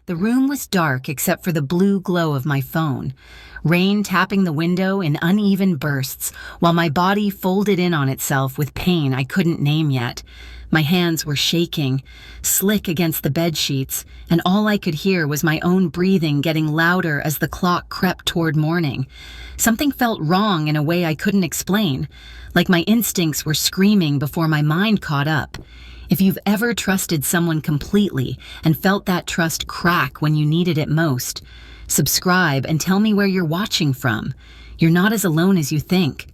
The room was dark except for the blue glow of my phone, rain tapping the window in uneven bursts, while my body folded in on itself with pain I couldn't name yet. My hands were shaking, slick against the bed sheets, and all I could hear was my own breathing getting louder as the clock crept toward morning. Something felt wrong in a way I couldn't explain, like my instincts were screaming before my mind caught up. If you've ever trusted someone completely and felt that trust crack when you needed it most, subscribe and tell me where you're watching from. You're not as alone as you think.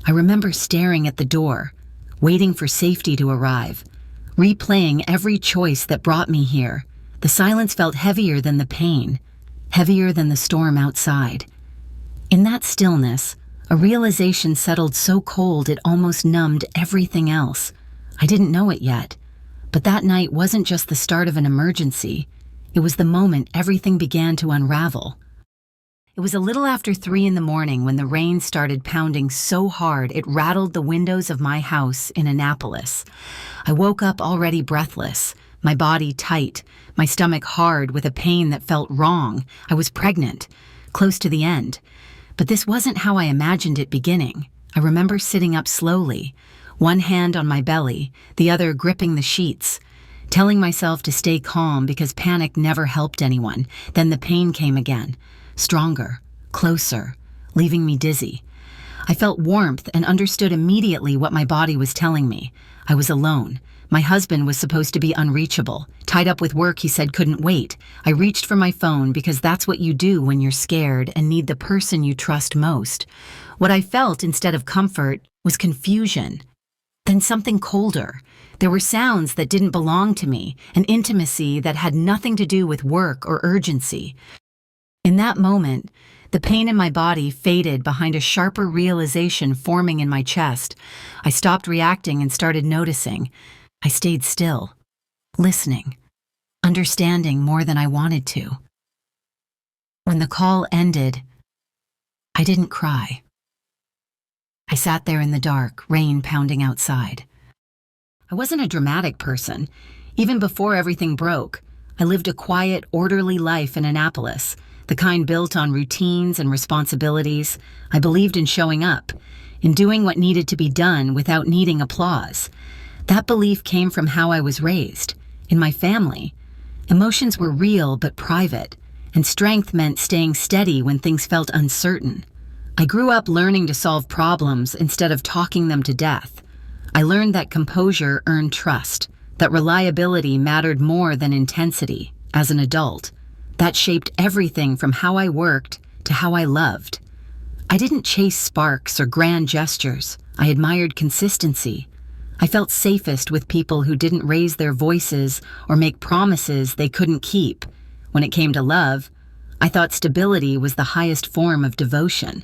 I remember staring at the door, waiting for safety to arrive, replaying every choice that brought me here. The silence felt heavier than the pain, heavier than the storm outside. In that stillness, a realization settled so cold it almost numbed everything else. I didn't know it yet, but that night wasn't just the start of an emergency. It was the moment everything began to unravel. It was a little after 3 in the morning when the rain started pounding so hard it rattled the windows of my house in Annapolis. I woke up already breathless, my body tight, my stomach hard with a pain that felt wrong. I was pregnant, close to the end. But this wasn't how I imagined it beginning. I remember sitting up slowly, one hand on my belly, the other gripping the sheets, telling myself to stay calm because panic never helped anyone. Then the pain came again, stronger, closer, leaving me dizzy. I felt warmth and understood immediately what my body was telling me. I was alone. My husband was supposed to be unreachable. Tied up with work he said couldn't wait. I reached for my phone because that's what you do when you're scared and need the person you trust most. What I felt instead of comfort was confusion. Then something colder. There were sounds that didn't belong to me, an intimacy that had nothing to do with work or urgency. In that moment, the pain in my body faded behind a sharper realization forming in my chest. I stopped reacting and started noticing. I stayed still, listening, understanding more than I wanted to. When the call ended, I didn't cry. I sat there in the dark, rain pounding outside. I wasn't a dramatic person. Even before everything broke, I lived a quiet, orderly life in Annapolis, the kind built on routines and responsibilities. I believed in showing up, in doing what needed to be done without needing applause. That belief came from how I was raised. In my family, emotions were real but private, and strength meant staying steady when things felt uncertain. I grew up learning to solve problems instead of talking them to death. I learned that composure earned trust, that reliability mattered more than intensity. As an adult, that shaped everything from how I worked to how I loved. I didn't chase sparks or grand gestures. I admired consistency. I felt safest with people who didn't raise their voices or make promises they couldn't keep. When it came to love, I thought stability was the highest form of devotion.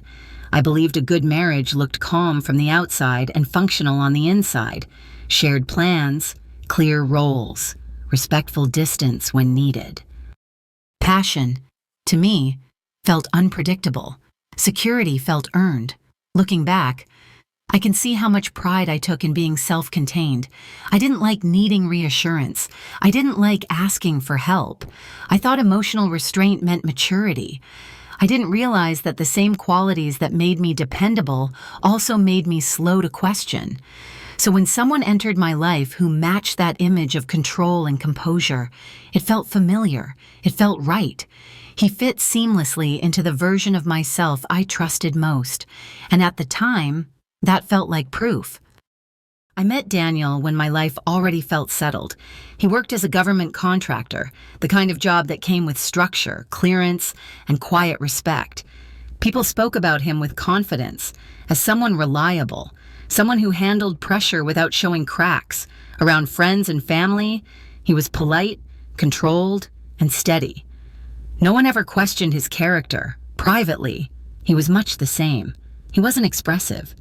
I believed a good marriage looked calm from the outside and functional on the inside. Shared plans, clear roles, respectful distance when needed. Passion, to me, felt unpredictable. Security felt earned. Looking back, I can see how much pride I took in being self-contained. I didn't like needing reassurance. I didn't like asking for help. I thought emotional restraint meant maturity. I didn't realize that the same qualities that made me dependable also made me slow to question. So when someone entered my life who matched that image of control and composure, it felt familiar. It felt right. He fit seamlessly into the version of myself I trusted most. And at the time, that felt like proof. I met Daniel when my life already felt settled. He worked as a government contractor, the kind of job that came with structure, clearance, and quiet respect. People spoke about him with confidence, as someone reliable, someone who handled pressure without showing cracks. Around friends and family, he was polite, controlled, and steady. No one ever questioned his character. Privately, he was much the same. He wasn't expressive.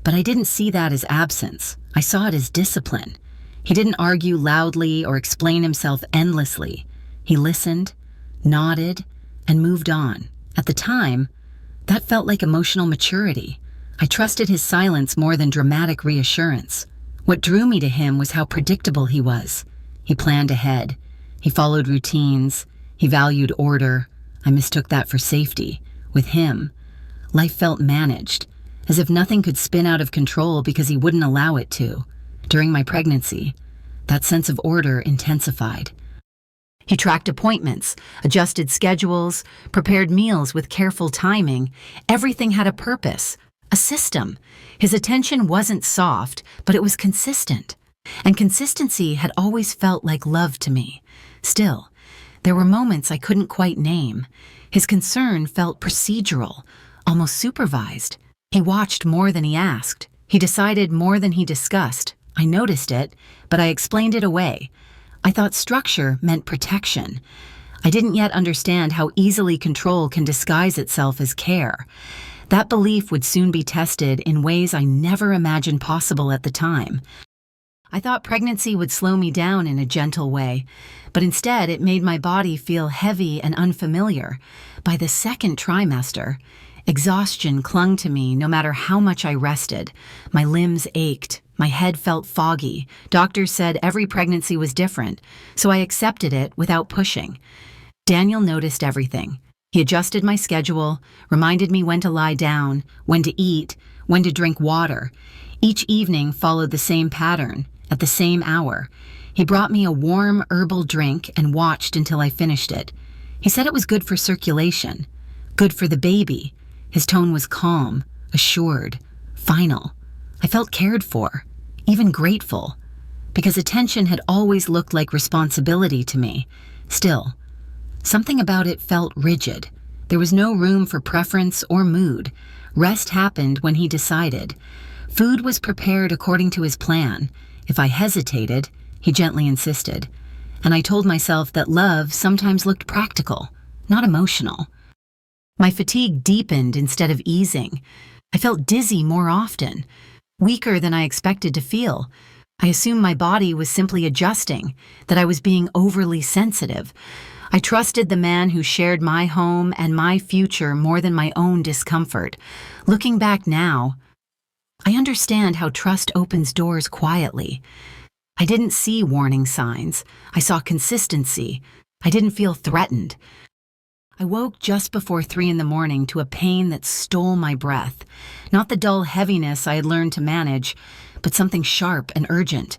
But I didn't see that as absence. I saw it as discipline. He didn't argue loudly or explain himself endlessly. He listened, nodded, and moved on. At the time, that felt like emotional maturity. I trusted his silence more than dramatic reassurance. What drew me to him was how predictable he was. He planned ahead. He followed routines. He valued order. I mistook that for safety. With him, life felt managed, as if nothing could spin out of control because he wouldn't allow it to. During my pregnancy, that sense of order intensified. He tracked appointments, adjusted schedules, prepared meals with careful timing. Everything had a purpose, a system. His attention wasn't soft, but it was consistent. And consistency had always felt like love to me. Still, there were moments I couldn't quite name. His concern felt procedural, almost supervised. He watched more than he asked. He decided more than he discussed. I noticed it, but I explained it away. I thought structure meant protection. I didn't yet understand how easily control can disguise itself as care. That belief would soon be tested in ways I never imagined possible at the time. I thought pregnancy would slow me down in a gentle way, but instead it made my body feel heavy and unfamiliar. By the second trimester, exhaustion clung to me no matter how much I rested. My limbs ached. My head felt foggy. Doctors said every pregnancy was different, so I accepted it without pushing. Daniel noticed everything. He adjusted my schedule, reminded me when to lie down, when to eat, when to drink water. Each evening followed the same pattern, at the same hour. He brought me a warm herbal drink and watched until I finished it. He said it was good for circulation, good for the baby. His tone was calm, assured, final. I felt cared for, even grateful, because attention had always looked like responsibility to me. Still, something about it felt rigid. There was no room for preference or mood. Rest happened when he decided. Food was prepared according to his plan. If I hesitated, he gently insisted. And I told myself that love sometimes looked practical, not emotional. My fatigue deepened instead of easing. I felt dizzy more often, weaker than I expected to feel. I assumed my body was simply adjusting, that I was being overly sensitive. I trusted the man who shared my home and my future more than my own discomfort. Looking back now, I understand how trust opens doors quietly. I didn't see warning signs. I saw consistency. I didn't feel threatened. I woke just before 3 a.m. to a pain that stole my breath. Not the dull heaviness I had learned to manage, but something sharp and urgent.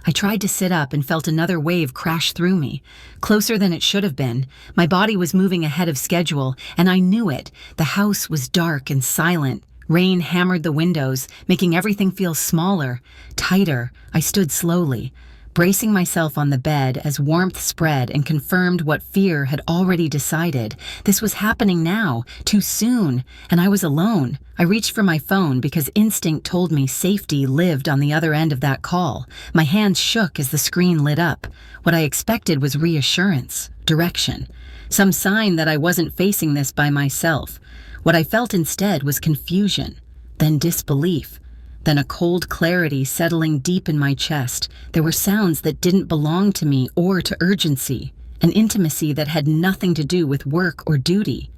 I tried to sit up and felt another wave crash through me, closer than it should have been. My body was moving ahead of schedule, and I knew it. The house was dark and silent. Rain hammered the windows, making everything feel smaller, tighter. I stood slowly, bracing myself on the bed as warmth spread and confirmed what fear had already decided. This was happening now, too soon, and I was alone. I reached for my phone because instinct told me safety lived on the other end of that call. My hands shook as the screen lit up. What I expected was reassurance, direction, some sign that I wasn't facing this by myself. What I felt instead was confusion, then disbelief. Then a cold clarity settling deep in my chest. There were sounds that didn't belong to me or to urgency, an intimacy that had nothing to do with work or duty.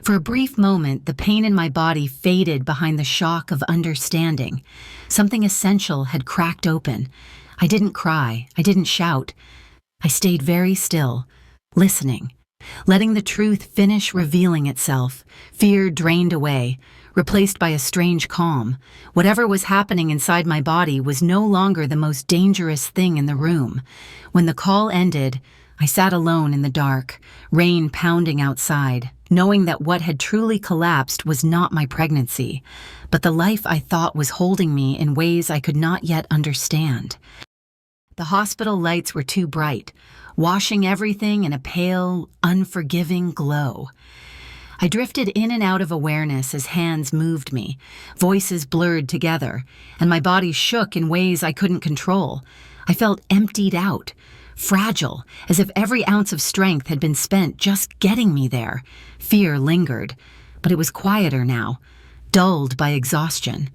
For a brief moment, the pain in my body faded behind the shock of understanding. Something essential had cracked open. I didn't cry. I didn't shout. I stayed very still, listening, letting the truth finish revealing itself. Fear drained away, replaced by a strange calm. Whatever was happening inside my body was no longer the most dangerous thing in the room. When the call ended, I sat alone in the dark, rain pounding outside, knowing that what had truly collapsed was not my pregnancy, but the life I thought was holding me in ways I could not yet understand. The hospital lights were too bright, washing everything in a pale, unforgiving glow. I drifted in and out of awareness as hands moved me, voices blurred together, and my body shook in ways I couldn't control. I felt emptied out, fragile, as if every ounce of strength had been spent just getting me there. Fear lingered, but it was quieter now, dulled by exhaustion.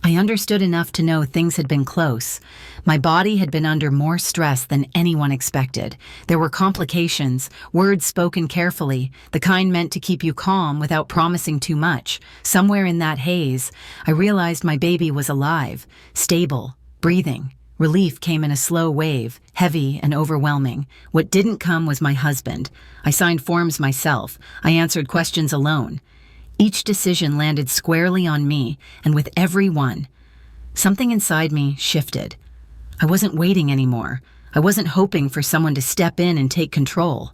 I understood enough to know things had been close. My body had been under more stress than anyone expected. There were complications, words spoken carefully, the kind meant to keep you calm without promising too much. Somewhere in that haze, I realized my baby was alive, stable, breathing, Relief came in a slow wave, heavy and overwhelming. What didn't come was my husband. I signed forms myself. I answered questions alone. Each decision landed squarely on me, and with every one, something inside me shifted. I wasn't waiting anymore. I wasn't hoping for someone to step in and take control.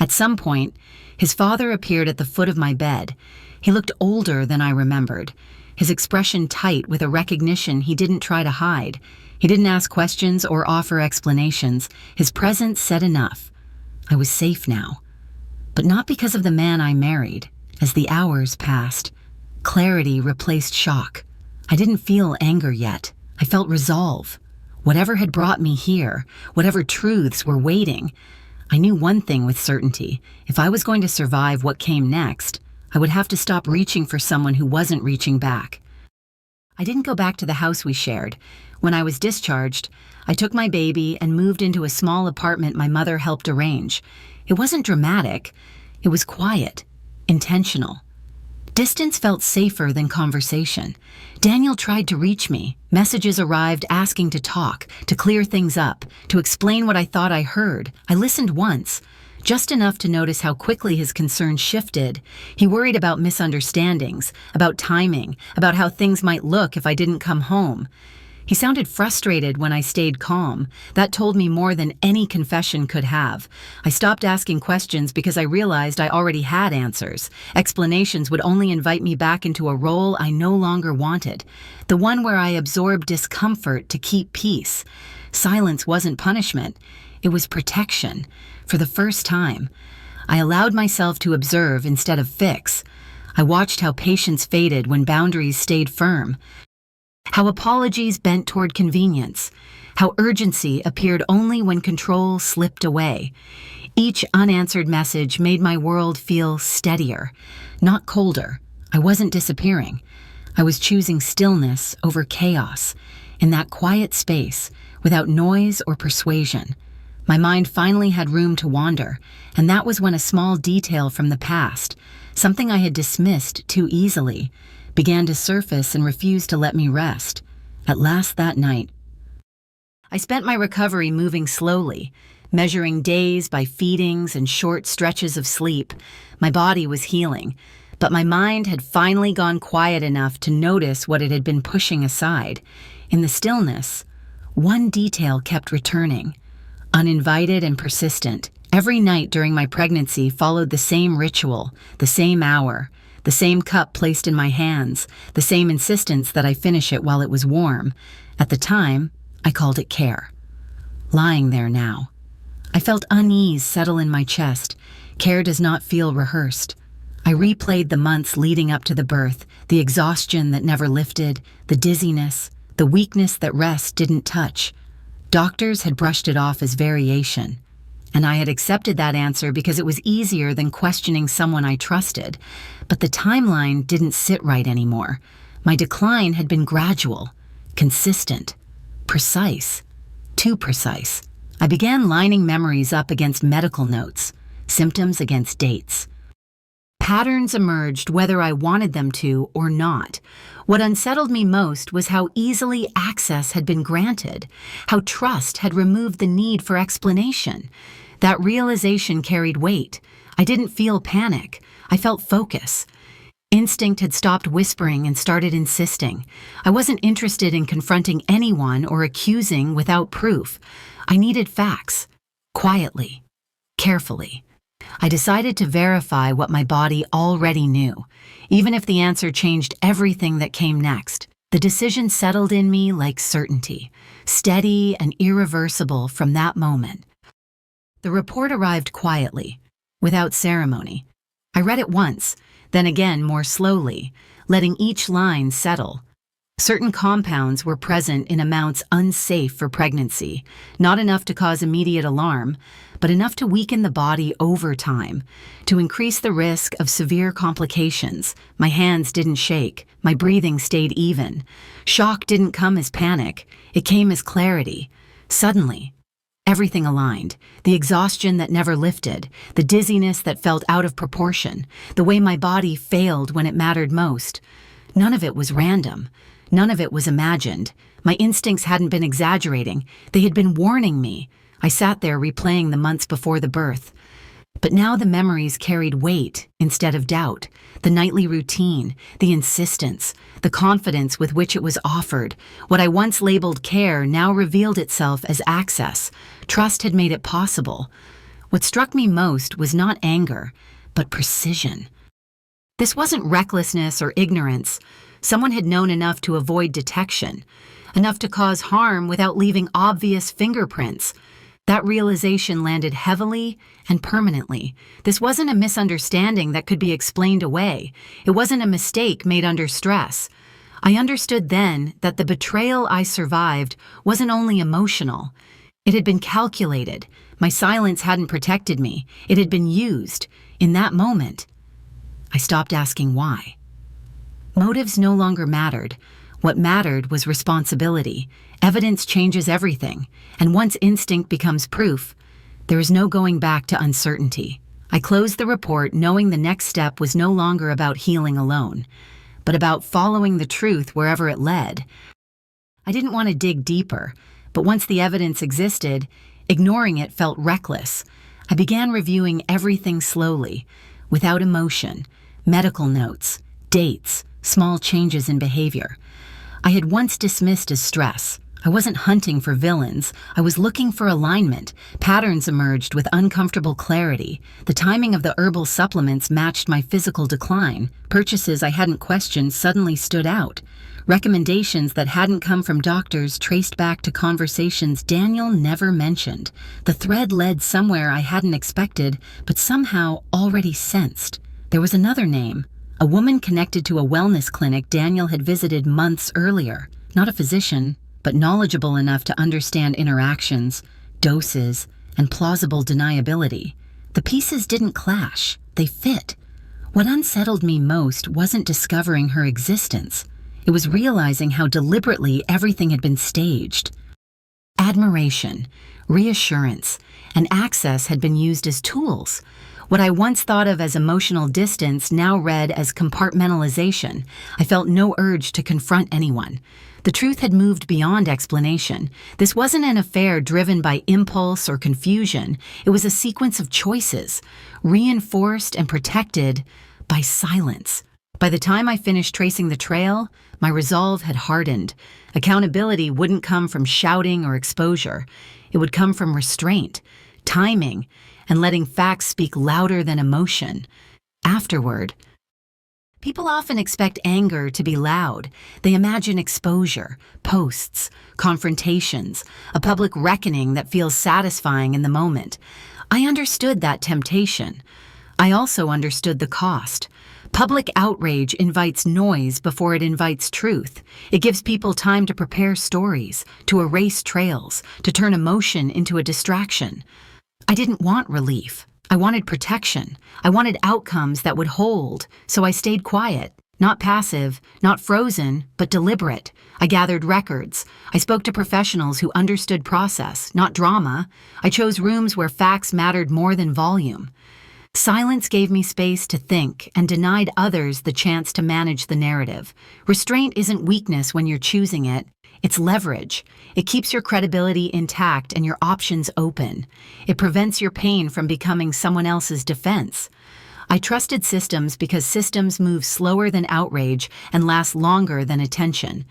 At some point, his father appeared at the foot of my bed. He looked older than I remembered, his expression tight with a recognition he didn't try to hide. He didn't ask questions or offer explanations. His presence said enough. I was safe now. But not because of the man I married. As the hours passed, clarity replaced shock. I didn't feel anger yet. I felt resolve. Whatever had brought me here, whatever truths were waiting, I knew one thing with certainty. If I was going to survive what came next, I would have to stop reaching for someone who wasn't reaching back. I didn't go back to the house we shared. When I was discharged, I took my baby and moved into a small apartment my mother helped arrange. It wasn't dramatic. It was quiet, intentional. Distance felt safer than conversation. Daniel tried to reach me. Messages arrived asking to talk, to clear things up, to explain what I thought I heard. I listened once, just enough to notice how quickly his concern shifted. He worried about misunderstandings, about timing, about how things might look if I didn't come home. He sounded frustrated when I stayed calm. That told me more than any confession could have. I stopped asking questions because I realized I already had answers. Explanations would only invite me back into a role I no longer wanted, the one where I absorbed discomfort to keep peace. Silence wasn't punishment. It was protection. For the first time, I allowed myself to observe instead of fix. I watched how patience faded when boundaries stayed firm. How apologies bent toward convenience, how urgency appeared only when control slipped away. Each unanswered message made my world feel steadier, not colder. I wasn't disappearing. I was choosing stillness over chaos. In that quiet space, without noise or persuasion, my mind finally had room to wander, and that was when a small detail from the past, something I had dismissed too easily, began to surface and refuse to let me rest. At last that night, I spent my recovery moving slowly, measuring days by feedings and short stretches of sleep. My body was healing, but my mind had finally gone quiet enough to notice what it had been pushing aside. In the stillness, one detail kept returning, uninvited and persistent. Every night during my pregnancy followed the same ritual, the same hour, the same cup placed in my hands, the same insistence that I finish it while it was warm. At the time, I called it care. Lying there now, I felt unease settle in my chest. Care does not feel rehearsed. I replayed the months leading up to the birth, the exhaustion that never lifted, the dizziness, the weakness that rest didn't touch. Doctors had brushed it off as variation, and I had accepted that answer because it was easier than questioning someone I trusted. But the timeline didn't sit right anymore. My decline had been gradual, consistent, precise, too precise. I began lining memories up against medical notes, symptoms against dates. Patterns emerged whether I wanted them to or not. What unsettled me most was how easily access had been granted, how trust had removed the need for explanation. That realization carried weight. I didn't feel panic. I felt focus. Instinct had stopped whispering and started insisting. I wasn't interested in confronting anyone or accusing without proof. I needed facts. Quietly. Carefully. I decided to verify what my body already knew, even if the answer changed everything that came next. The decision settled in me like certainty, steady and irreversible from that moment. The report arrived quietly, without ceremony. I read it once, then again more slowly, letting each line settle. Certain compounds were present in amounts unsafe for pregnancy, not enough to cause immediate alarm, but enough to weaken the body over time, to increase the risk of severe complications. My hands didn't shake, my breathing stayed even. Shock didn't come as panic, it came as clarity. Suddenly, everything aligned, the exhaustion that never lifted, the dizziness that felt out of proportion, the way my body failed when it mattered most. None of it was random. None of it was imagined. My instincts hadn't been exaggerating. They had been warning me. I sat there replaying the months before the birth. But now the memories carried weight instead of doubt. The nightly routine, the insistence, the confidence with which it was offered. What I once labeled care now revealed itself as access. Trust had made it possible. What struck me most was not anger, but precision. This wasn't recklessness or ignorance. Someone had known enough to avoid detection, enough to cause harm without leaving obvious fingerprints. That realization landed heavily and permanently. This wasn't a misunderstanding that could be explained away. It wasn't a mistake made under stress. I understood then that the betrayal I survived wasn't only emotional. It had been calculated. My silence hadn't protected me. It had been used. In that moment, I stopped asking why. Motives no longer mattered. What mattered was responsibility. Evidence changes everything, and once instinct becomes proof, there is no going back to uncertainty. I closed the report knowing the next step was no longer about healing alone, but about following the truth wherever it led. I didn't want to dig deeper, but once the evidence existed, ignoring it felt reckless. I began reviewing everything slowly, without emotion, medical notes, dates, small changes in behavior. I had once dismissed as stress. I wasn't hunting for villains. I was looking for alignment. Patterns emerged with uncomfortable clarity. The timing of the herbal supplements matched my physical decline. Purchases I hadn't questioned suddenly stood out. Recommendations that hadn't come from doctors traced back to conversations Daniel never mentioned. The thread led somewhere I hadn't expected, but somehow already sensed. There was another name. A woman connected to a wellness clinic Daniel had visited months earlier. Not a physician, but knowledgeable enough to understand interactions, doses, and plausible deniability. The pieces didn't clash, they fit. What unsettled me most wasn't discovering her existence. It was realizing how deliberately everything had been staged. Admiration, reassurance, and access had been used as tools. What I once thought of as emotional distance now read as compartmentalization. I felt no urge to confront anyone. The truth had moved beyond explanation. This wasn't an affair driven by impulse or confusion. It was a sequence of choices, reinforced and protected by silence. By the time I finished tracing the trail, my resolve had hardened. Accountability wouldn't come from shouting or exposure. It would come from restraint, timing, and letting facts speak louder than emotion. Afterward, people often expect anger to be loud. They imagine exposure, posts, confrontations, a public reckoning that feels satisfying in the moment. I understood that temptation. I also understood the cost. Public outrage invites noise before it invites truth. It gives people time to prepare stories, to erase trails, to turn emotion into a distraction. I didn't want relief. I wanted protection. I wanted outcomes that would hold, so I stayed quiet. Not passive, not frozen, but deliberate. I gathered records. I spoke to professionals who understood process, not drama. I chose rooms where facts mattered more than volume. Silence gave me space to think and denied others the chance to manage the narrative. Restraint isn't weakness when you're choosing it. It's leverage. It keeps your credibility intact and your options open. It prevents your pain from becoming someone else's defense. I trusted systems because systems move slower than outrage and last longer than attention.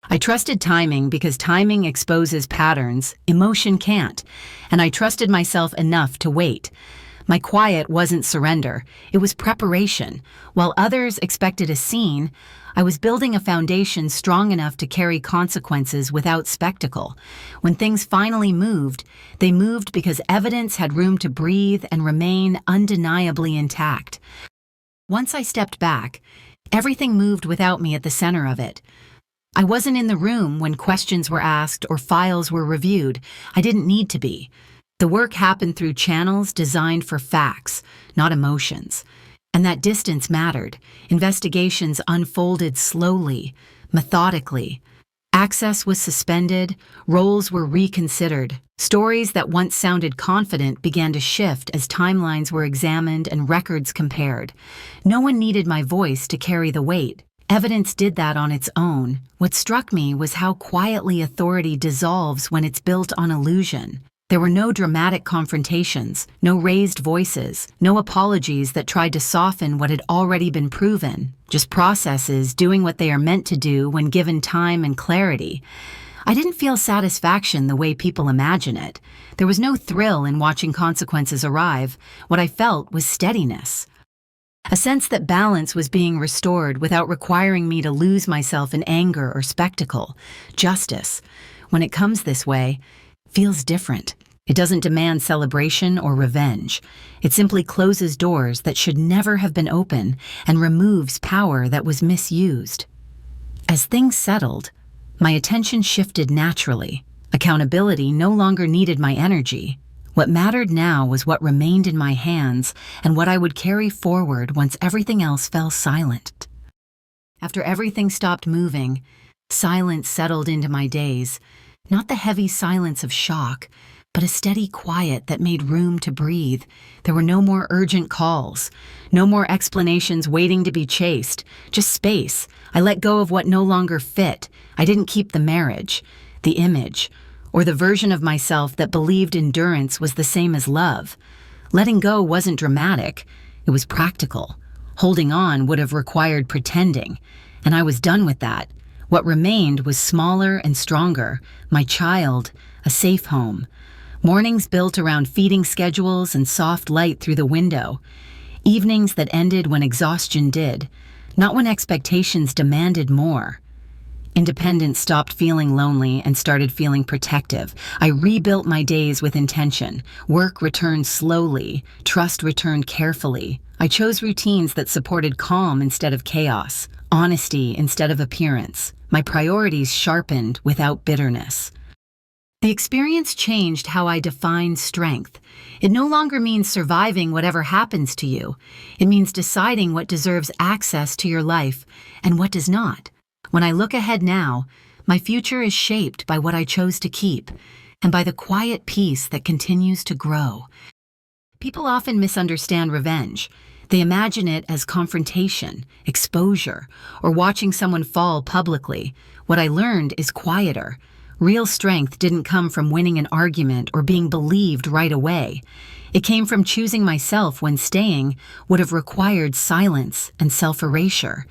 I trusted timing because timing exposes patterns, emotion can't. And I trusted myself enough to wait. My quiet wasn't surrender, it was preparation. While others expected a scene, I was building a foundation strong enough to carry consequences without spectacle. When things finally moved, they moved because evidence had room to breathe and remain undeniably intact. Once I stepped back, everything moved without me at the center of it. I wasn't in the room when questions were asked or files were reviewed. I didn't need to be. The work happened through channels designed for facts, not emotions. And that distance mattered. Investigations unfolded slowly, methodically. Access was suspended, roles were reconsidered. Stories that once sounded confident began to shift as timelines were examined and records compared. No one needed my voice to carry the weight. Evidence did that on its own. What struck me was how quietly authority dissolves when it's built on illusion. There were no dramatic confrontations, no raised voices, no apologies that tried to soften what had already been proven, just processes doing what they are meant to do when given time and clarity. I didn't feel satisfaction the way people imagine it. There was no thrill in watching consequences arrive. What I felt was steadiness. A sense that balance was being restored without requiring me to lose myself in anger or spectacle. Justice, when it comes this way, feels different. It doesn't demand celebration or revenge. It simply closes doors that should never have been open and removes power that was misused. As things settled, my attention shifted naturally. Accountability no longer needed my energy. What mattered now was what remained in my hands and what I would carry forward once everything else fell silent. After everything stopped moving, silence settled into my days. Not the heavy silence of shock, but a steady quiet that made room to breathe. There were no more urgent calls, no more explanations waiting to be chased, just space. I let go of what no longer fit. I didn't keep the marriage, the image, or the version of myself that believed endurance was the same as love. Letting go wasn't dramatic, it was practical. Holding on would have required pretending, and I was done with that. What remained was smaller and stronger, my child, a safe home. Mornings built around feeding schedules and soft light through the window. Evenings that ended when exhaustion did, not when expectations demanded more. Independence stopped feeling lonely and started feeling protective. I rebuilt my days with intention. Work returned slowly, trust returned carefully. I chose routines that supported calm instead of chaos, honesty instead of appearance. My priorities sharpened without bitterness. The experience changed how I define strength. It no longer means surviving whatever happens to you. It means deciding what deserves access to your life and what does not. When I look ahead now, my future is shaped by what I chose to keep and by the quiet peace that continues to grow. People often misunderstand revenge. They imagine it as confrontation, exposure, or watching someone fall publicly. What I learned is quieter. Real strength didn't come from winning an argument or being believed right away. It came from choosing myself when staying would have required silence and self-erasure.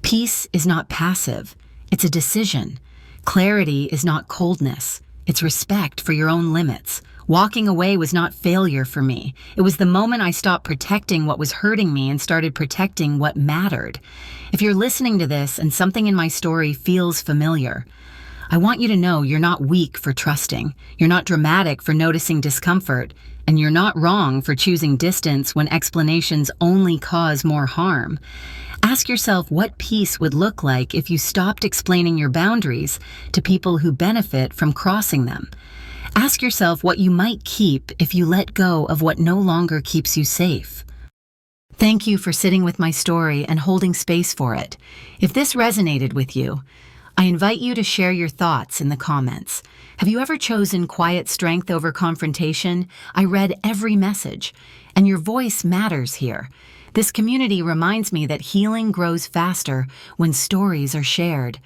Peace is not passive, it's a decision. Clarity is not coldness, it's respect for your own limits. Walking away was not failure for me. It was the moment I stopped protecting what was hurting me and started protecting what mattered. If you're listening to this and something in my story feels familiar, I want you to know you're not weak for trusting, you're not dramatic for noticing discomfort, and you're not wrong for choosing distance when explanations only cause more harm. Ask yourself what peace would look like if you stopped explaining your boundaries to people who benefit from crossing them. Ask yourself what you might keep if you let go of what no longer keeps you safe. Thank you for sitting with my story and holding space for it. If this resonated with you, I invite you to share your thoughts in the comments. Have you ever chosen quiet strength over confrontation? I read every message, and your voice matters here. This community reminds me that healing grows faster when stories are shared.